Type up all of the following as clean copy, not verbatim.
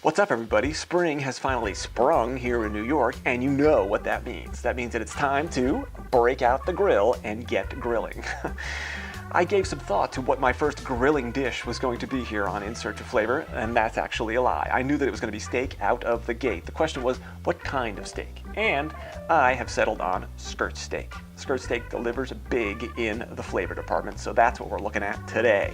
What's up, everybody? Spring has finally sprung here in New York, and you know what that means. That means that it's time to break out the grill and get grilling. I gave some thought to what my first grilling dish was going to be here on In Search of Flavor, and that's actually a lie. I knew that it was going to be steak out of the gate. The question was, what kind of steak? And I have settled on skirt steak. Skirt steak delivers big in the flavor department, so that's what we're looking at today.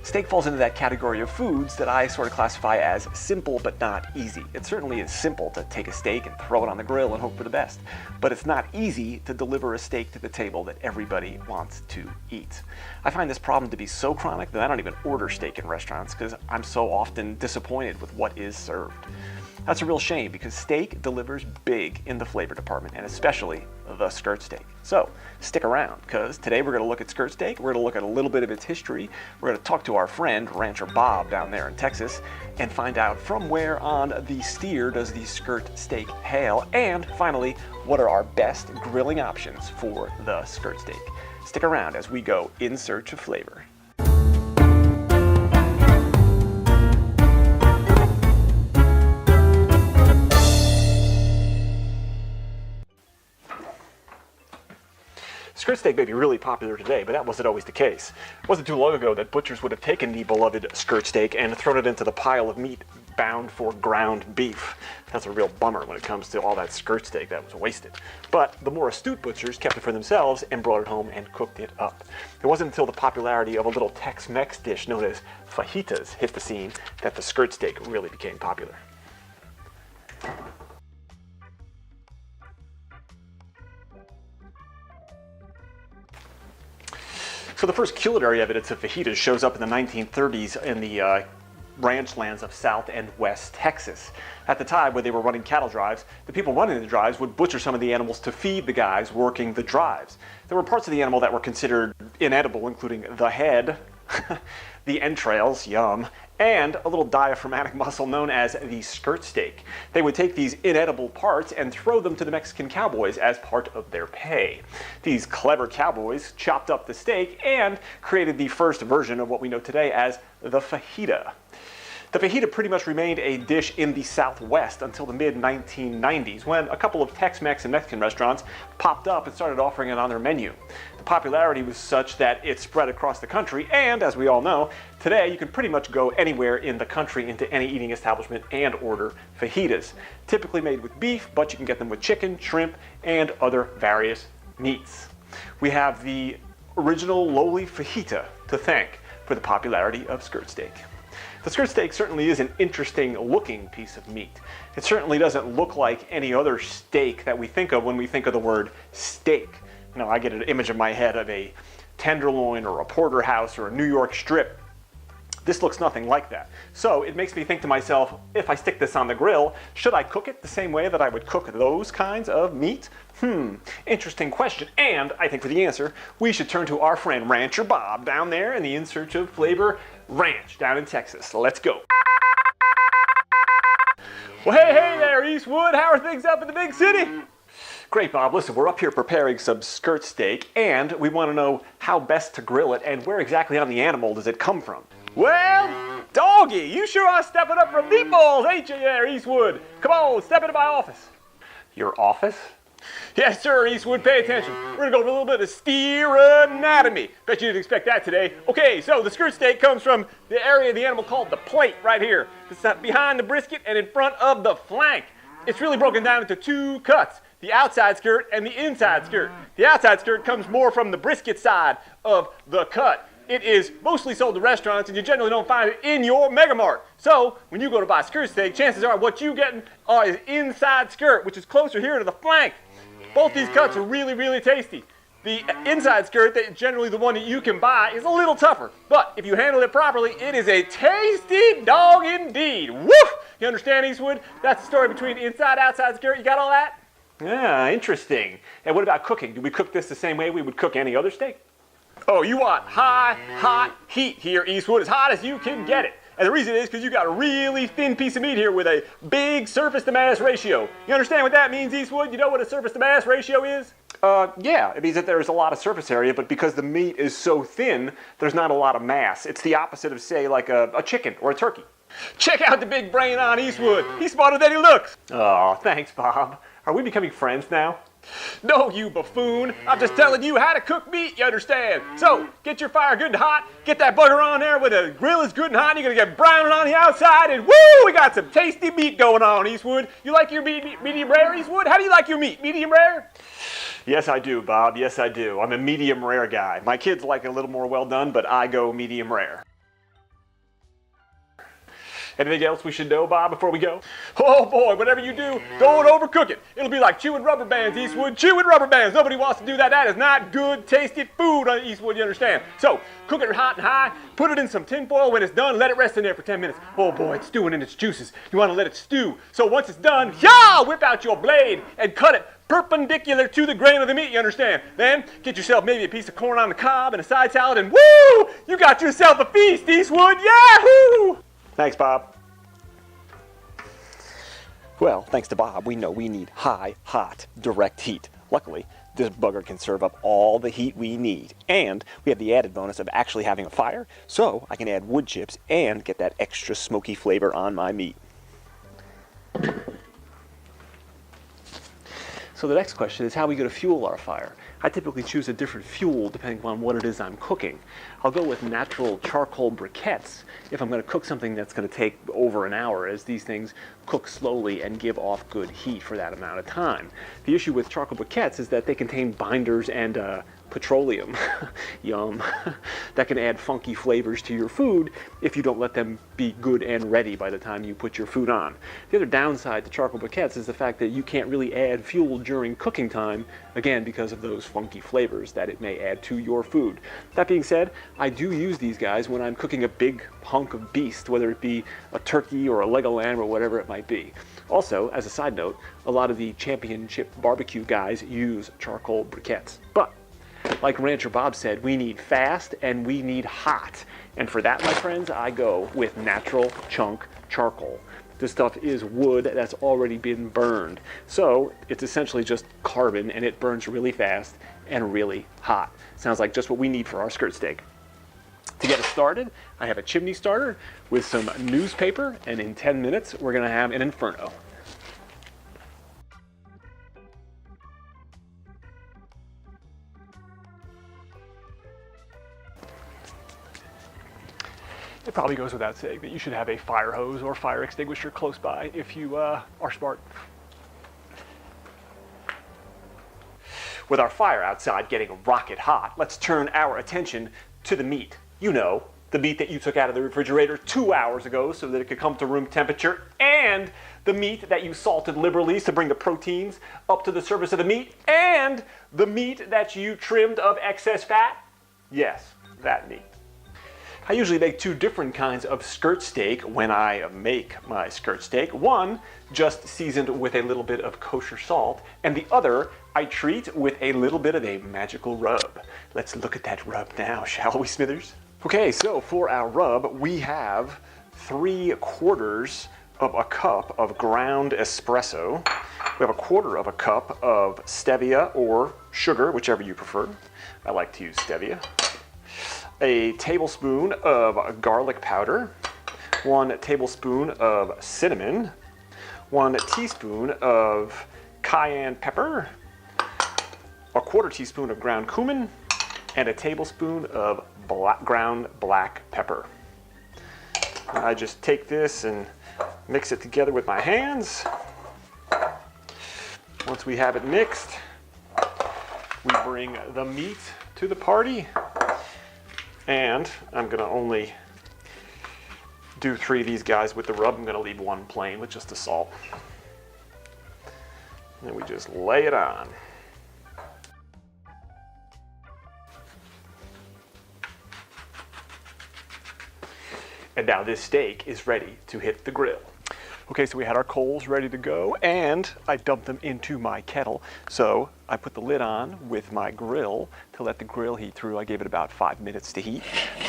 Steak falls into that category of foods that I sort of classify as simple but not easy. It certainly is simple to take a steak and throw it on the grill and hope for the best, but it's not easy to deliver a steak to the table that everybody wants to eat. I find this problem to be so chronic that I don't even order steak in restaurants because I'm so often disappointed with what is served. That's a real shame because steak delivers big in the flavor department, and especially the skirt steak. So stick around, because today we're going to look at skirt steak. We're going to look at a little bit of its history. We're going to talk to our friend Rancher Bob down there in Texas and find out from where on the steer does the skirt steak hail, and finally, what are our best grilling options for the skirt steak. Stick around as we go in search of flavor. Skirt steak may be really popular today, but that wasn't always the case. It wasn't too long ago that butchers would have taken the beloved skirt steak and thrown it into the pile of meat bound for ground beef. That's a real bummer when it comes to all that skirt steak that was wasted. But the more astute butchers kept it for themselves and brought it home and cooked it up. It wasn't until the popularity of a little Tex-Mex dish known as fajitas hit the scene that the skirt steak really became popular. So the first culinary evidence of fajitas shows up in the 1930s in the ranch lands of South and West Texas. At the time when they were running cattle drives, the people running the drives would butcher some of the animals to feed the guys working the drives. There were parts of the animal that were considered inedible, including the head, the entrails, yum, and a little diaphragmatic muscle known as the skirt steak. They would take these inedible parts and throw them to the Mexican cowboys as part of their pay. These clever cowboys chopped up the steak and created the first version of what we know today as the fajita. The fajita pretty much remained a dish in the Southwest until the mid-1990s, when a couple of Tex-Mex and Mexican restaurants popped up and started offering it on their menu. The popularity was such that it spread across the country, and as we all know, today you can pretty much go anywhere in the country into any eating establishment and order fajitas. Typically made with beef, but you can get them with chicken, shrimp, and other various meats. We have the original lowly fajita to thank for the popularity of skirt steak. The skirt steak certainly is an interesting looking piece of meat. It certainly doesn't look like any other steak that we think of when we think of the word steak. You know, I get an image in my head of a tenderloin or a porterhouse or a New York strip. This looks nothing like that. So it makes me think to myself, if I stick this on the grill, should I cook it the same way that I would cook those kinds of meat? Interesting question. And I think for the answer, we should turn to our friend Rancher Bob down there in the In Search of Flavor ranch down in Texas. Let's go. Well, hey there, Eastwood. How are things up in the big city? Great, Bob. Listen, we're up here preparing some skirt steak, and we want to know how best to grill it and where exactly on the animal does it come from. Well, doggy, you sure are stepping up from meatballs, ain't you there, Eastwood? Come on, step into my office. Your office? Yes, sir, Eastwood, pay attention. We're going to go over a little bit of steer anatomy. Bet you didn't expect that today. Okay, so the skirt steak comes from the area of the animal called the plate right here. It's behind the brisket and in front of the flank. It's really broken down into two cuts, the outside skirt and the inside skirt. The outside skirt comes more from the brisket side of the cut. It is mostly sold to restaurants, and you generally don't find it in your Mega Mart. So, when you go to buy skirt steak, chances are what you're getting is inside skirt, which is closer here to the flank. Both these cuts are really, really tasty. The inside skirt, that generally the one that you can buy, is a little tougher. But if you handle it properly, it is a tasty dog indeed. Woof! You understand, Eastwood? That's the story between inside, outside skirt. You got all that? Yeah, interesting. And what about cooking? Do we cook this the same way we would cook any other steak? Oh, you want high, hot heat here, Eastwood, as hot as you can get it. And the reason is because you got a really thin piece of meat here with a big surface to mass ratio. You understand what that means, Eastwood? You know what a surface to mass ratio is? Yeah, it means that there's a lot of surface area, but because the meat is so thin, there's not a lot of mass. It's the opposite of, say, like a chicken or a turkey. Check out the big brain on Eastwood. He's smarter than he looks. Oh, thanks, Bob. Are we becoming friends now? No, you buffoon. I'm just telling you how to cook meat, you understand? So, get your fire good and hot, get that bugger on there where the grill is good and hot, and you're gonna get browning on the outside, and woo, we got some tasty meat going on, Eastwood. You like your meat medium rare, Eastwood? How do you like your meat? Medium rare? Yes, I do, Bob. Yes, I do. I'm a medium rare guy. My kids like it a little more well done, but I go medium rare. Anything else we should know, Bob, before we go? Oh boy, whatever you do, don't overcook it. It'll be like chewing rubber bands, Eastwood. Chewing rubber bands. Nobody wants to do that. That is not good, tasty food on Eastwood, you understand? So, cook it hot and high, put it in some tin foil. When it's done, let it rest in there for 10 minutes. Oh boy, it's stewing in its juices. You want to let it stew. So once it's done, whip out your blade and cut it perpendicular to the grain of the meat, you understand? Then, get yourself maybe a piece of corn on the cob and a side salad, and woo! You got yourself a feast, Eastwood. Yahoo! Thanks, Bob. Well, thanks to Bob, we know we need high, hot, direct heat. Luckily, this bugger can serve up all the heat we need. And we have the added bonus of actually having a fire, so I can add wood chips and get that extra smoky flavor on my meat. So the next question is how we go to fuel our fire. I typically choose a different fuel depending on what it is I'm cooking. I'll go with natural charcoal briquettes if I'm going to cook something that's going to take over an hour, as these things cook slowly and give off good heat for that amount of time. The issue with charcoal briquettes is that they contain binders and petroleum, yum, that can add funky flavors to your food if you don't let them be good and ready by the time you put your food on. The other downside to charcoal briquettes is the fact that you can't really add fuel during cooking time, again because of those funky flavors that it may add to your food. That being said, I do use these guys when I'm cooking a big hunk of beast, whether it be a turkey or a leg of lamb or whatever it might be. Also, as a side note, a lot of the championship barbecue guys use charcoal briquettes. But like Rancher Bob said, we need fast and we need hot. And for that, my friends, I go with natural chunk charcoal. This stuff is wood that's already been burned. So it's essentially just carbon, and it burns really fast and really hot. Sounds like just what we need for our skirt steak. To get us started, I have a chimney starter with some newspaper, and in 10 minutes, we're gonna have an inferno. It probably goes without saying that you should have a fire hose or fire extinguisher close by if you are smart. With our fire outside getting rocket hot, let's turn our attention to the meat. You know, the meat that you took out of the refrigerator 2 hours ago so that it could come to room temperature, and the meat that you salted liberally to bring the proteins up to the surface of the meat, and the meat that you trimmed of excess fat. Yes, that meat. I usually make two different kinds of skirt steak when I make my skirt steak. One, just seasoned with a little bit of kosher salt, and the other, I treat with a little bit of a magical rub. Let's look at that rub now, shall we, Smithers? Okay, so for our rub, we have 3/4 of a cup of ground espresso. We have 1/4 of a cup of stevia or sugar, whichever you prefer. I like to use stevia. A tablespoon of garlic powder, 1 tablespoon of cinnamon, 1 teaspoon of cayenne pepper, 1/4 teaspoon of ground cumin, and a tablespoon of ground black pepper. I just take this and mix it together with my hands. Once we have it mixed, we bring the meat to the party. And I'm gonna only do 3 of these guys with the rub. I'm gonna leave 1 plain with just the salt. And we just lay it on. And now this steak is ready to hit the grill. Okay, so we had our coals ready to go, and I dumped them into my kettle. So I put the lid on with my grill to let the grill heat through. I gave it about 5 minutes to heat.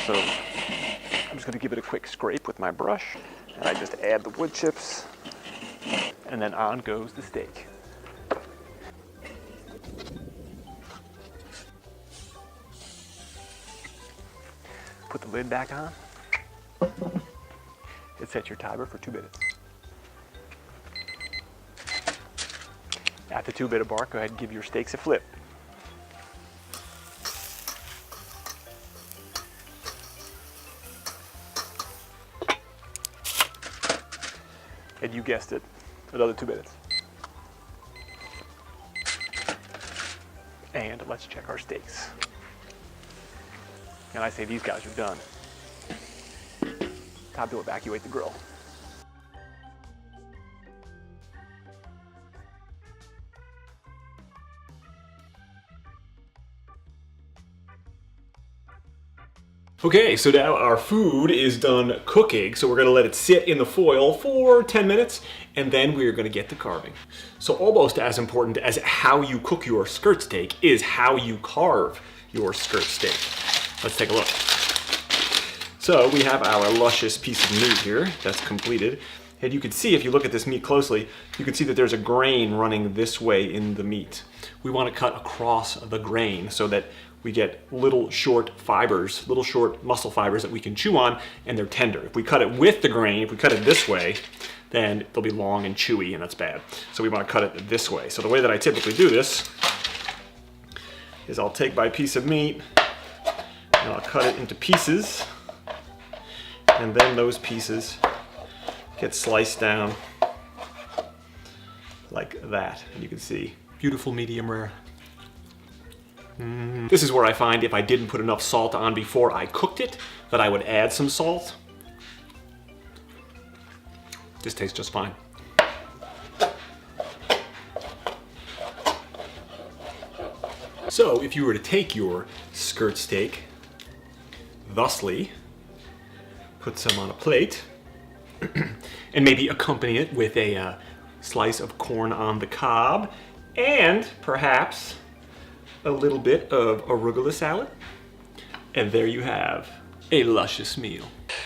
So I'm just gonna give it a quick scrape with my brush, and I just add the wood chips, and then on goes the steak. Put the lid back on. It set your timer for 2 minutes. At the 2-minute mark, go ahead and give your steaks a flip. And you guessed it, another 2 minutes. And let's check our steaks. And I say these guys are done. Time to evacuate the grill. Okay, so now our food is done cooking, so we're gonna let it sit in the foil for 10 minutes, and then we're gonna get to carving. So almost as important as how you cook your skirt steak is how you carve your skirt steak. Let's take a look. So we have our luscious piece of meat here that's completed. And you can see, if you look at this meat closely, you can see that there's a grain running this way in the meat. We want to cut across the grain so that we get little short fibers, little short muscle fibers that we can chew on, and they're tender. If we cut it with the grain, if we cut it this way, then they'll be long and chewy, and that's bad. So we want to cut it this way. So the way that I typically do this is I'll take my piece of meat and I'll cut it into pieces, and then those pieces get sliced down like that. And you can see, beautiful medium rare. This is where I find if I didn't put enough salt on before I cooked it, that I would add some salt. This tastes just fine. So if you were to take your skirt steak, thusly, put some on a plate, and maybe accompany it with a slice of corn on the cob, and perhaps a little bit of arugula salad. And there you have a luscious meal.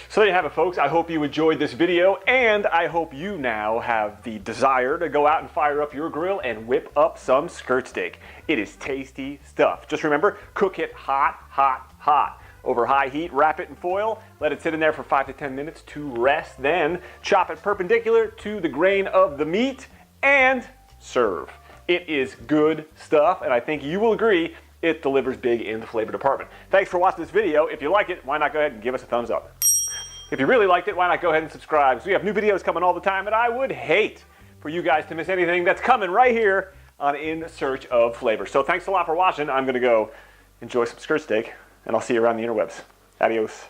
So there you have it, folks. I hope you enjoyed this video, and I hope you now have the desire to go out and fire up your grill and whip up some skirt steak. It is tasty stuff. Just remember, cook it hot, hot, hot. Over high heat, wrap it in foil, let it sit in there for 5 to 10 minutes to rest, then chop it perpendicular to the grain of the meat and serve. It is good stuff, and I think you will agree it delivers big in the flavor department. Thanks for watching this video. If you like it, why not go ahead and give us a thumbs up? If you really liked it, why not go ahead and subscribe? So we have new videos coming all the time, and I would hate for you guys to miss anything that's coming right here on In Search of Flavor. So thanks a lot for watching. I'm gonna go enjoy some skirt steak, and I'll see you around the interwebs. Adios.